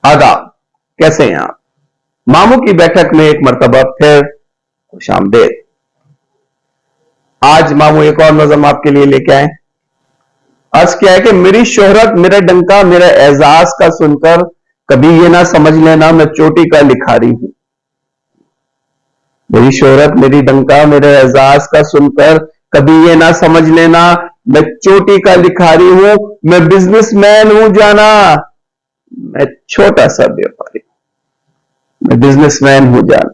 आदाब, कैसे हैं आप? मामू की बैठक में एक मर्तबा फिर खुशामदेद। आज मामू एक और नज़म आपके लिए लेके आए। अर्ज क्या है कि मेरी शोहरत, मेरा डंका, मेरा एजाज का सुनकर कभी ये ना समझ लेना मैं चोटी का लिखारी हूं। मेरी शोहरत, मेरी डंका, मेरे एजाज का सुनकर कभी ये ना समझ लेना मैं चोटी का लिखारी हूं। मैं बिजनेसमैन हूं जाना, मैं छोटा सा व्यापारी। मैं बिजनेसमैन हूं जाना,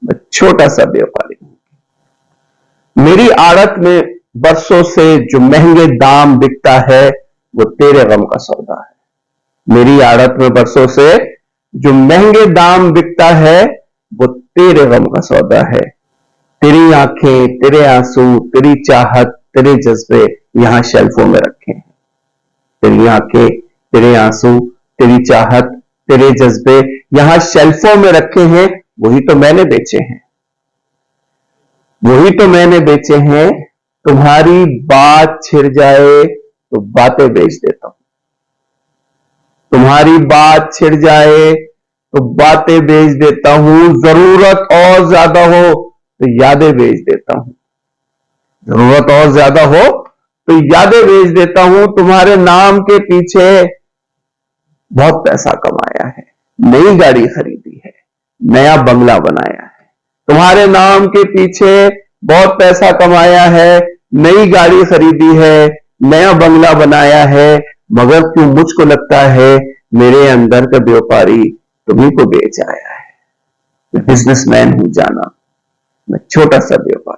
मैं छोटा सा व्यापारी हूं। मेरी आड़त में बरसों से जो महंगे दाम बिकता है वो तेरे गम का सौदा है। मेरी आड़त में बरसों से जो महंगे दाम बिकता है वो तेरे गम का सौदा है। तेरी आंखें, तेरे आंसू, तेरी चाहत, तेरे जज्बे यहां शेल्फों में रखे हैं। तेरी आंखें, तेरे आंसू, तेरी चाहत, तेरे जज्बे यहां शेल्फों में रखे हैं। वही तो मैंने बेचे हैं, वही तो मैंने बेचे हैं। तुम्हारी बात छिड़ जाए तो बातें बेच देता हूं। तुम्हारी बात छिड़ जाए तो बातें बेच देता हूं। जरूरत और ज्यादा हो तो यादें बेच देता हूं। जरूरत और ज्यादा हो तो यादें बेच देता हूं। तुम्हारे नाम के पीछे बहुत पैसा कमाया है, नई गाड़ी खरीदी है, नया बंगला बनाया है। तुम्हारे नाम के पीछे बहुत पैसा कमाया है, नई गाड़ी खरीदी है, नया बंगला बनाया है। मगर क्यों मुझको लगता है मेरे अंदर का व्यापारी तुम्ही को बेच आया है। मैं बिजनेसमैन हूं जाना, मैं छोटा सा व्यापारी।